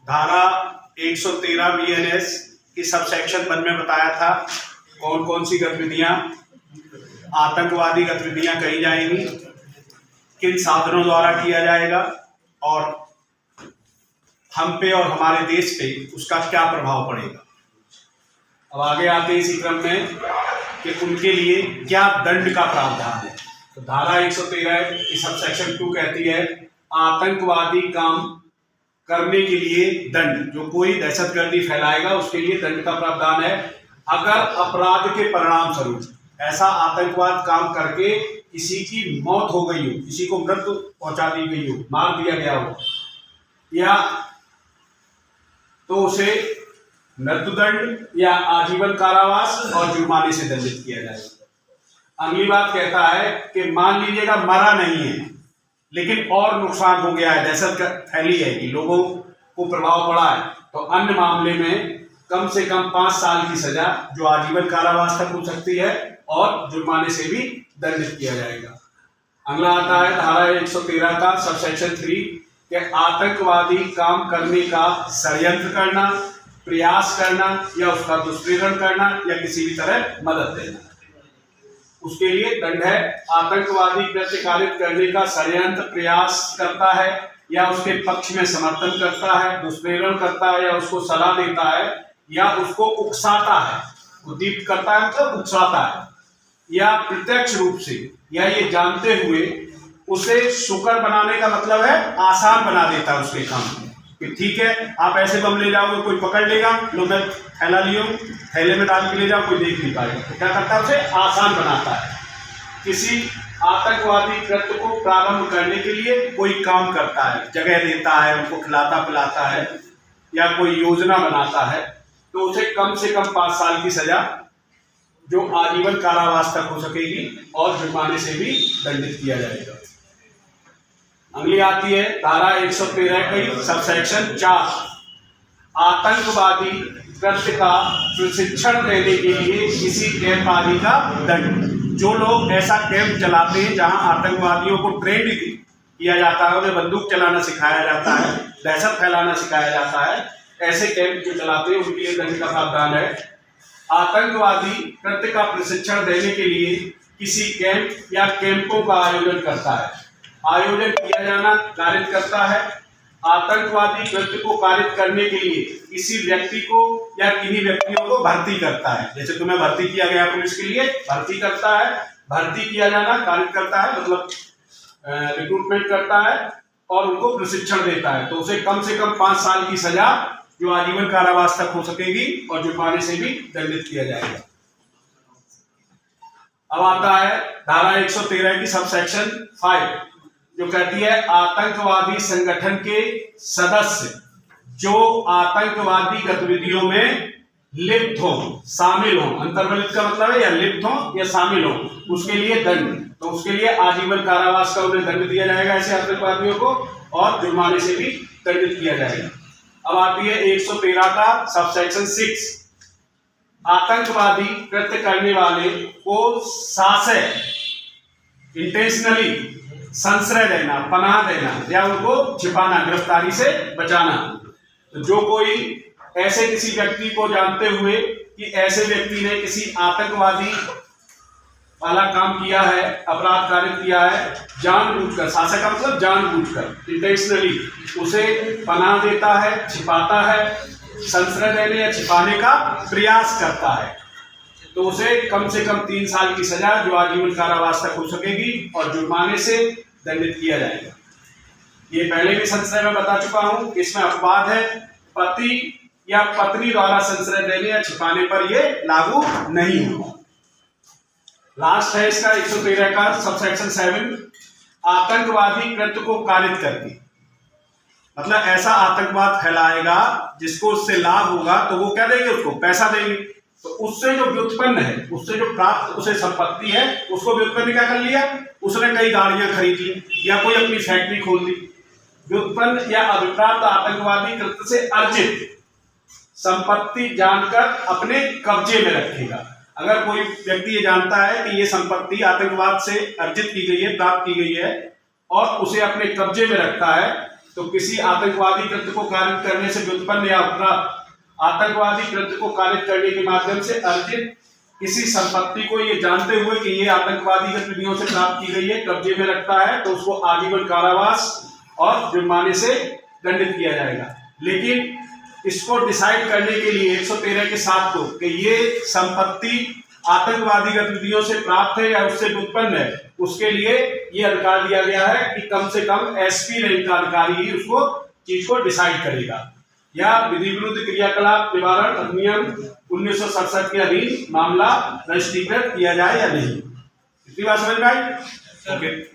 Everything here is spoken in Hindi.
धारा 113 बीएनएस की सब सेक्शन 1 में बताया था कौन कौन सी गतिविधियां आतंकवादी गतिविधियां कही जाएंगी, किन साधनों द्वारा किया जाएगा और हम पे और हमारे देश पे उसका क्या प्रभाव पड़ेगा। अब आगे आते इसी क्रम में कि उनके लिए क्या दंड का प्रावधान है। तो धारा 113 की सब सेक्शन 2 कहती है आतंकवादी काम करने के लिए दंड, जो कोई दहशतगर्दी फैलाएगा उसके लिए दंड का प्रावधान है। अगर अपराध के परिणाम स्वरूप ऐसा आतंकवाद काम करके किसी की मौत हो गई हो, किसी को मृत्यु पहुंचा दी गई हो, मार दिया गया हो, या तो उसे मृत्युदंड या आजीवन कारावास और जुर्माने से दंडित किया जाएगा। अगली बात कहता है कि मान लीजिएगा मरा नहीं है लेकिन और नुकसान हो गया है, दहशत फैली है कि लोगों को प्रभाव पड़ा है, तो अन्य मामले में कम से कम 5 साल की सजा जो आजीवन कारावास तक हो सकती है और जुर्माने से भी दंडित किया जाएगा। अगला आता है धारा 113 का सबसेक्शन 3 कि आतंकवादी काम करने का षड्यंत्र करना, प्रयास करना या उसका दुष्प्रेरण करना या किसी भी तरह मदद देना, उसके लिए दंड है। आतंकवादी कृत्य कारित करने का षड्यंत्र प्रयास करता है या उसके पक्ष में समर्थन करता है, दुष्प्रेरण करता है या उसको सलाह देता है या उसको उकसाता है, उद्दीप्त करता है मतलब उकसाता है, या प्रत्यक्ष रूप से या ये जानते हुए उसे शुक्र बनाने का मतलब है आसान बना देता है उसके काम कि ठीक है आप ऐसे बम ले जाओगे, कोई पकड़ लेगा, लो मैं थैला लियो, थैले में डाल के ले जाओ, कोई देख नहीं पाएगा, तो क्या करता है उसे आसान बनाता है। किसी आतंकवादी कृत्य को प्रारंभ करने के लिए कोई काम करता है, जगह देता है, उनको खिलाता पिलाता है या कोई योजना बनाता है, तो उसे कम से कम 5 साल की सजा जो आजीवन कारावास तक हो सकेगी और जुर्माने से भी दंडित किया जाएगा। अगली आती है धारा 113 की सबसेक्शन 4 आतंकवादी कृत्य का प्रशिक्षण देने के लिए किसी कैंप आदि का दंड। जो लोग ऐसा कैंप चलाते हैं जहां आतंकवादियों को ट्रेंड किया जाता है, उन्हें बंदूक चलाना सिखाया जाता है, दहशत फैलाना सिखाया जाता है, ऐसे कैंप जो चलाते हैं उनके लिए दंड का प्रावधान है। आतंकवादी कृत्य का प्रशिक्षण देने के लिए किसी कैंप या कैंपों का आयोजन करता है, आयोजन किया जाना कारित करता है। आतंकवादी कृत्य को कारित करने के लिए किसी व्यक्ति को या किन्हीं व्यक्तियों को भर्ती करता है, जैसे तुम्हें भर्ती किया गया पुलिस के लिए, भर्ती करता है, भर्ती किया जाना कारित करता है मतलब रिक्रूटमेंट करता है और उनको प्रशिक्षण देता है, तो उसे कम से कम 5 साल की सजा जो आजीवन कारावास तक हो सकेगी और जुर्माने से भी दंडित किया जाएगा। अब आता है धारा 113 की सबसेक्शन 5 जो कहती है आतंकवादी संगठन के सदस्य जो आतंकवादी गतिविधियों में लिप्त हो, शामिल हो, अंतर्वलित का मतलब है या लिप्त हो या शामिल हो, उसके लिए दंड, तो उसके लिए आजीवन कारावास का उन्हें दंड दिया जाएगा ऐसे आतंकवादियों को और जुर्माने से भी दंडित किया जाएगा। अब आती है 113 का सबसेक्शन 6 आतंकवादी कृत्य करने वाले को साशय इंटेंशनली संश्रय देना, पनाह देना या उनको छिपाना, गिरफ्तारी से बचाना। तो जो कोई ऐसे किसी व्यक्ति को जानते हुए कि ऐसे व्यक्ति ने किसी आतंकवादी वाला काम किया है, अपराध कारित किया है, जानबूझकर, शासक का मतलब जानबूझकर, इंटेंशनली उसे पनाह देता है, छिपाता है, संश्रय देने या छिपाने का प्रयास करता है, तो उसे कम से कम 3 साल की सजा जो आजीवन कारावास तक हो सकेगी और जुर्माने से दंडित किया जाएगा। ये पहले भी संश्रय में बता चुका हूं, इसमें अपवाद है, पति या पत्नी द्वारा संश्रय देने या छिपाने पर यह लागू नहीं होगा। लास्ट है इसका 113 का सबसेक्शन 7 आतंकवादी कृत्य को कारित करके, मतलब ऐसा आतंकवाद फैलाएगा जिसको उससे लाभ होगा तो वो क्या देंगे, उसको पैसा देंगे, तो उससे जो व्युत्पन्न है, उससे जो प्राप्त उसे संपत्ति है, उसको व्युत्पन्न क्या कर लिया, उसने कई गाड़ियां खरीद ली या कोई अपनी फैक्ट्री खोल ली। व्युत्पन्न या अभिप्राप्त आतंकवादी कृत्य से अर्जित संपत्ति जानकर अपने कब्जे में रखेगा। अगर कोई व्यक्ति ये जानता है कि ये संपत्ति आतंकवाद से अर्जित की गई है, प्राप्त की गई है और उसे अपने कब्जे में रखता है, तो किसी आतंकवादी कृत्य को कारित करने से व्युत्पन्न या आतंकवादी कृत्य को कारित करने के माध्यम से अर्जित किसी संपत्ति को ये जानते हुए कि ये आतंकवादी गतिविधियों से प्राप्त की गई है कब्जे में रखता है, तो उसको आजीवन कारावास और जुर्माने से दंडित किया जाएगा। लेकिन इसको डिसाइड करने के लिए 113 के 7 को कि ये संपत्ति आतंकवादी गतिविधियों से प्राप्त है या उससे उत्पन्न है, उसके लिए ये अधिकार दिया गया है कि कम से कम एसपी रैंक का अधिकारी ही उसको चीज को डिसाइड करेगा। या विधि विरुद्ध क्रियाकलाप निवारण अधिनियम 1967 के अधीन मामला रजिस्ट्रीकृत किया जाए या नहीं। इतनी बात समझ में आई? ओके।